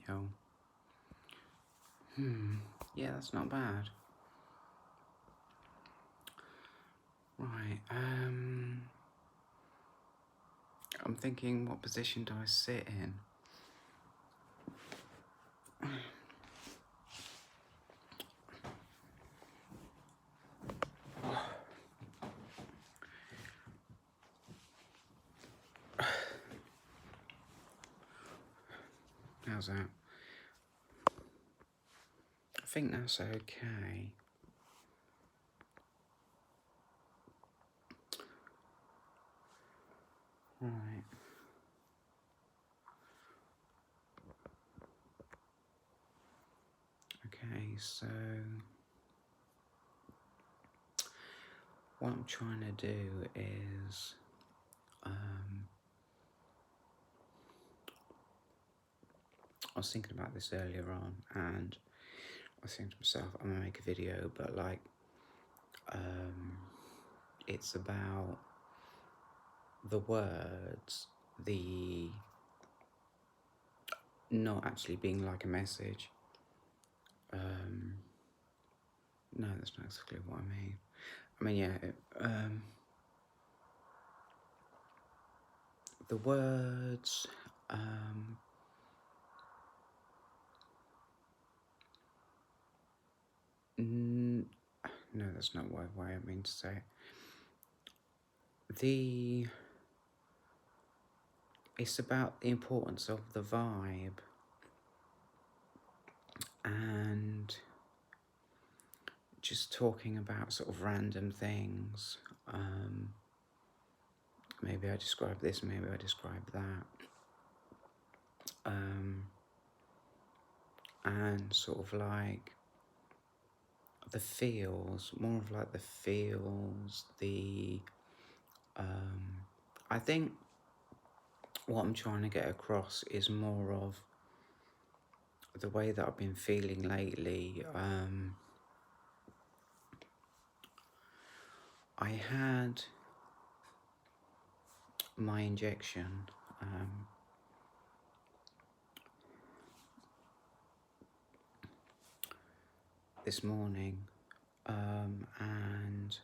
Yo. Yeah, that's not bad. Right, I'm thinking, what position do I sit in? How's that? I think that's okay. Right. Okay, so what I'm trying to do is, I was thinking about this earlier on, and I was thinking to myself, I'm gonna make a video, but like, it's about the words, the not actually being like a message. No, that's not exactly what I mean. I mean, yeah, the words, no, that's not what I mean to say. It's about the importance of the vibe and just talking about sort of random things. Maybe I describe this, maybe I describe that. And sort of like the feels, more of like the feels, I think what I'm trying to get across is more of the way that I've been feeling lately. I had my injection this morning, and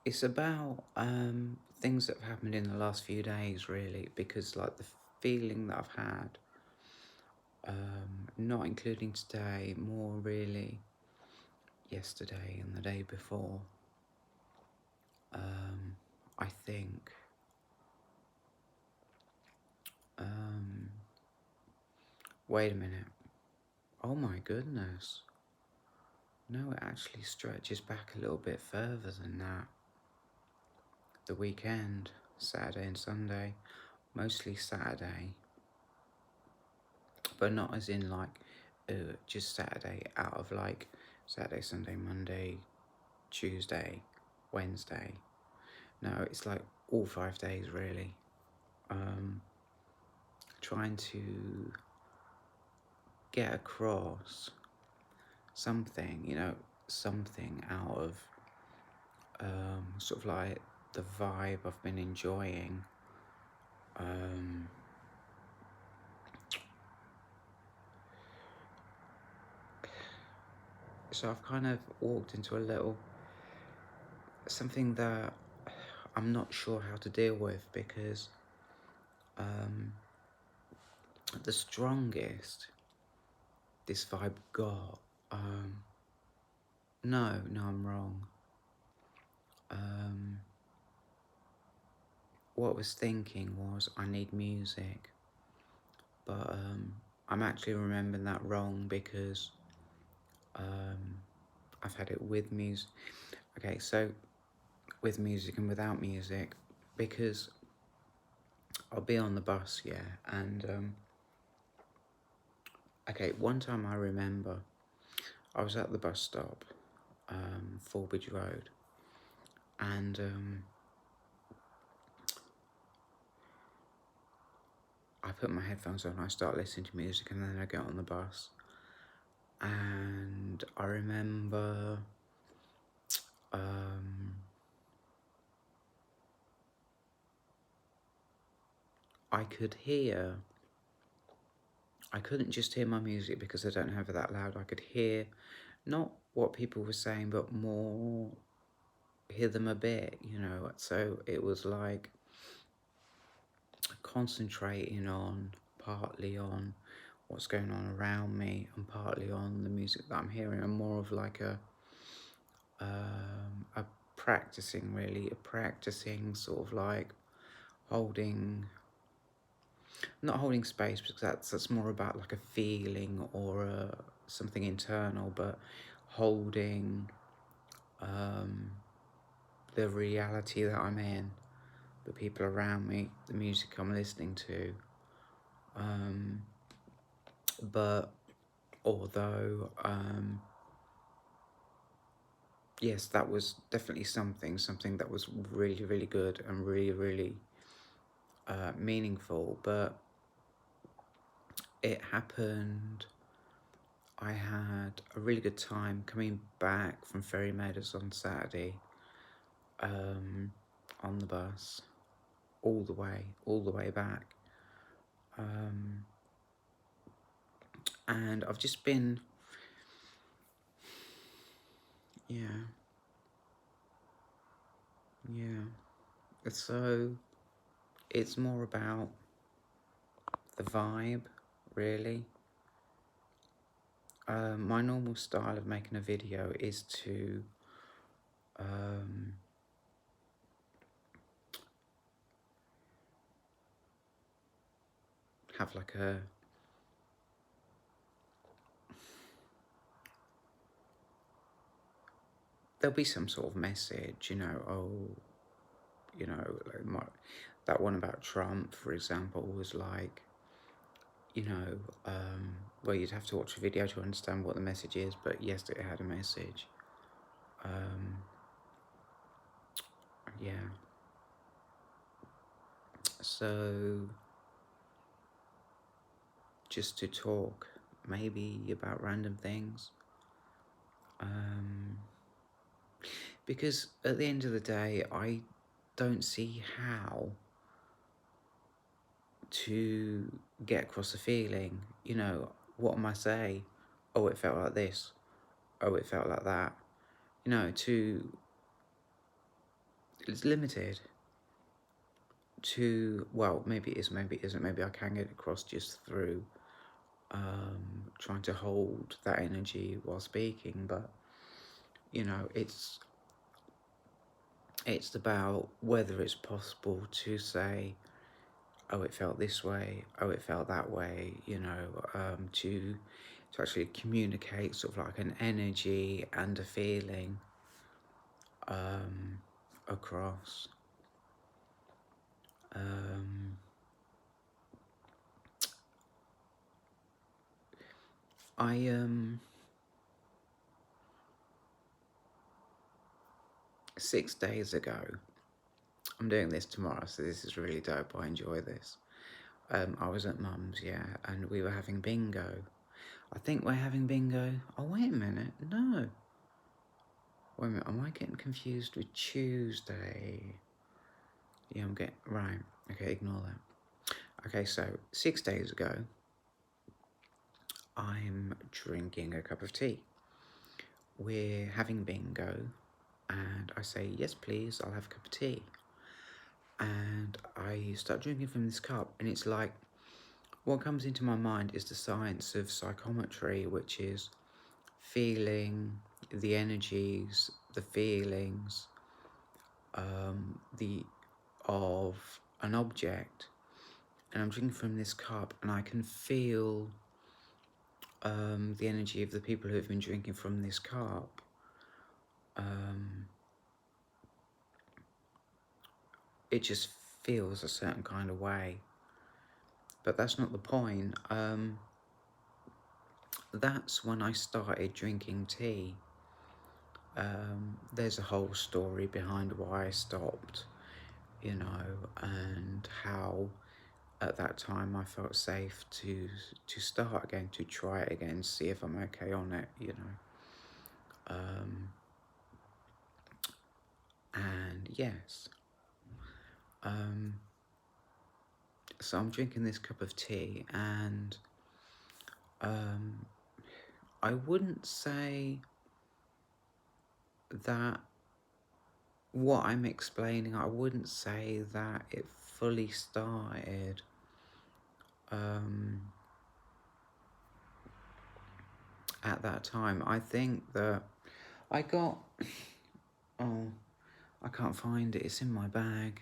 it's about things that have happened in the last few days, really, because like the feeling that I've had, not including today, more really yesterday and the day before, I think. Wait a minute. Oh my goodness. No, it actually stretches back a little bit further than that. The weekend, Saturday and Sunday, mostly Saturday, but not as in like just Saturday, out of like Saturday, Sunday, Monday, Tuesday, Wednesday. No, it's like all 5 days really. Trying to get across something, something out of sort of like the vibe I've been enjoying. So I've kind of walked into a little something that I'm not sure how to deal with, because the strongest this vibe got, no, I'm wrong. What I was thinking was I need music, but I'm actually remembering that wrong, because I've had it with music. Okay, so with music and without music, because I'll be on the bus, yeah, and okay, one time I remember I was at the bus stop, Forbridge Road, and I put my headphones on, I start listening to music, and then I get on the bus, and I remember Um, I could hear, I couldn't just hear my music because I don't have it that loud. I could hear not what people were saying, but more hear them a bit, you know. So it was like concentrating on, partly on what's going on around me and partly on the music that I'm hearing, and more of like a practicing, really, a practicing sort of like holding, not holding space, because that's more about like a feeling or something internal, but holding the reality that I'm in, the people around me, the music I'm listening to. But although, yes, that was definitely something that was really, really good and really, really meaningful, but it happened. I had a really good time coming back from Ferry Meadows on Saturday, on the bus, all the way back. And I've just been, yeah, yeah. So it's more about the vibe, really. My normal style of making a video is to have like there'll be some sort of message, you know, like that one about Trump, for example, was like, you know, well, you'd have to watch a video to understand what the message is, but yes, it had a message. Yeah. So, just to talk, maybe about random things. Because at the end of the day, I don't see how to get across a feeling. You know, what am I say? Oh, it felt like this. Oh, it felt like that. You know, it's limited to, well, maybe it is, maybe it isn't. Maybe I can get across just through trying to hold that energy while speaking, but you know, it's about whether it's possible to say, oh, it felt this way, oh, it felt that way, you know, to actually communicate sort of like an energy and a feeling across. I 6 days ago, I'm doing this tomorrow, so this is really dope. I enjoy this. I was at Mum's, yeah, and we were having bingo. I think we're having bingo. Oh, wait a minute. No. Wait a minute. Am I getting confused with Tuesday? Yeah, I'm getting... Right. Okay, ignore that. Okay, so 6 days ago, I'm drinking a cup of tea. We're having bingo, and I say, yes, please, I'll have a cup of tea. And I start drinking from this cup, and it's like, what comes into my mind is the science of psychometry, which is feeling the energies, the feelings, the of an object. And I'm drinking from this cup, and I can feel the energy of the people who have been drinking from this cup. It just feels a certain kind of way. But that's not the point. That's when I started drinking tea. There's a whole story behind why I stopped, you know, and how at that time I felt safe to start again, to try it again, see if I'm okay on it, you know. And yes, so I'm drinking this cup of tea, and I wouldn't say that what I'm explaining, I wouldn't say that it fully started at that time. I think that I got, oh, I can't find it, it's in my bag.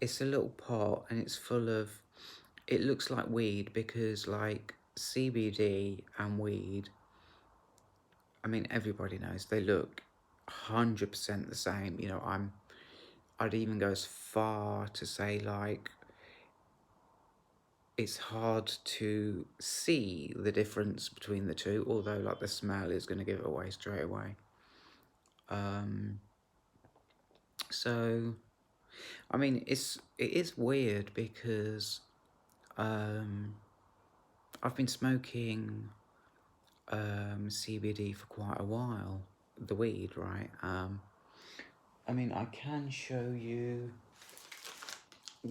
It's a little pot, and it's full of, it looks like weed, because like CBD and weed, I mean, everybody knows they look 100% the same. You know, I'd even go as far to say, like, it's hard to see the difference between the two, although like the smell is going to give it away straight away. So I mean, it is weird, because I've been smoking CBD for quite a while, the weed, right? I mean, I can show you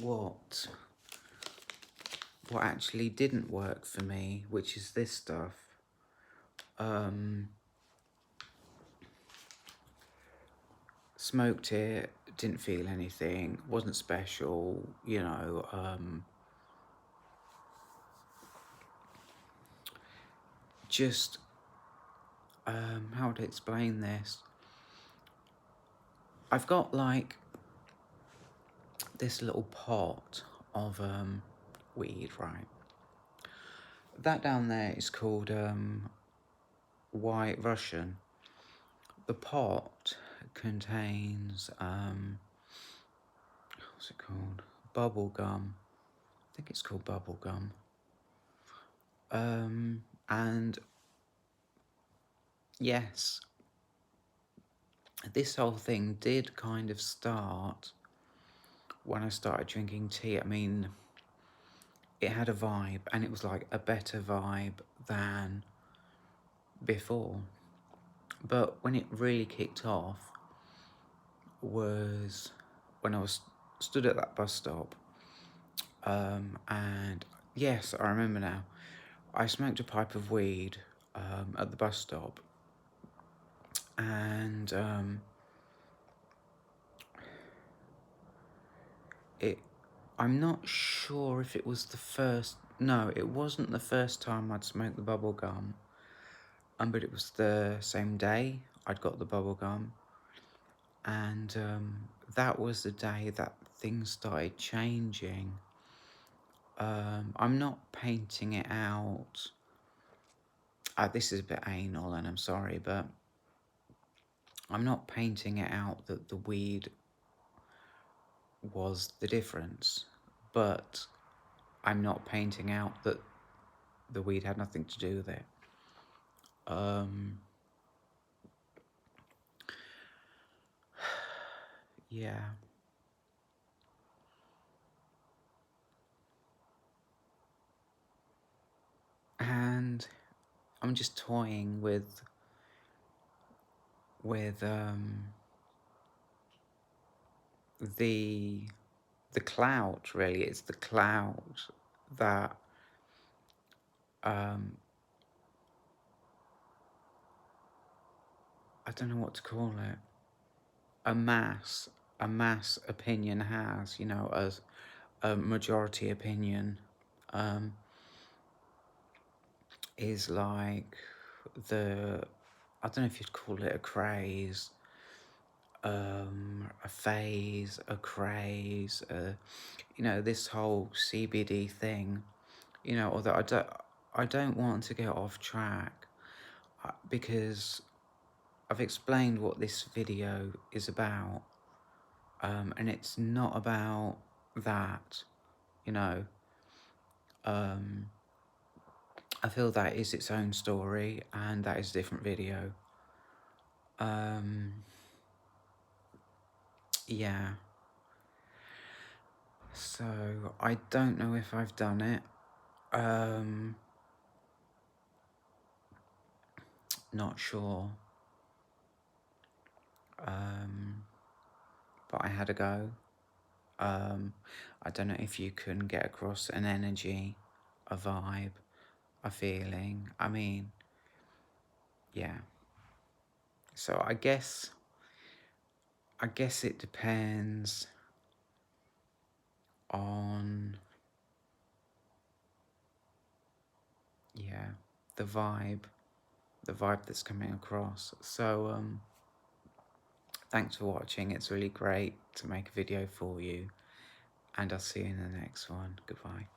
what actually didn't work for me, which is this stuff. Smoked it, didn't feel anything, wasn't special, you know. Just how would I explain this? I've got like this little pot of weed, right? That down there is called White Russian. The pot contains what's it called? Bubble gum. I think it's called bubble gum. And yes, this whole thing did kind of start when I started drinking tea. I mean, it had a vibe, and it was like a better vibe than before. But when it really kicked off was when I was stood at that bus stop. And yes, I remember now. I smoked a pipe of weed at the bus stop, and I'm not sure if it was the first. No, it wasn't the first time I'd smoked the bubble gum. But it was the same day I'd got the bubble gum, and that was the day that things started changing. I'm not painting it out. This is a bit anal, and I'm sorry, but I'm not painting it out that the weed was the difference, but I'm not painting out that the weed had nothing to do with it. Yeah. And I'm just toying with the clout, really. It's the clout that I don't know what to call it. A mass opinion has, you know, as a majority opinion is like I don't know if you'd call it a craze, a phase, a craze, you know, this whole CBD thing, you know. Although I don't want to get off track, because I've explained what this video is about, and it's not about that, you know. I feel that is its own story, and that is a different video. Yeah. So I don't know if I've done it. Not sure. but I had a go. I don't know if you can get across an energy, a vibe, a feeling. I mean, yeah. So I guess it depends on, yeah, the vibe, that's coming across. So thanks for watching. It's really great to make a video for you, and I'll see you in the next one. Goodbye.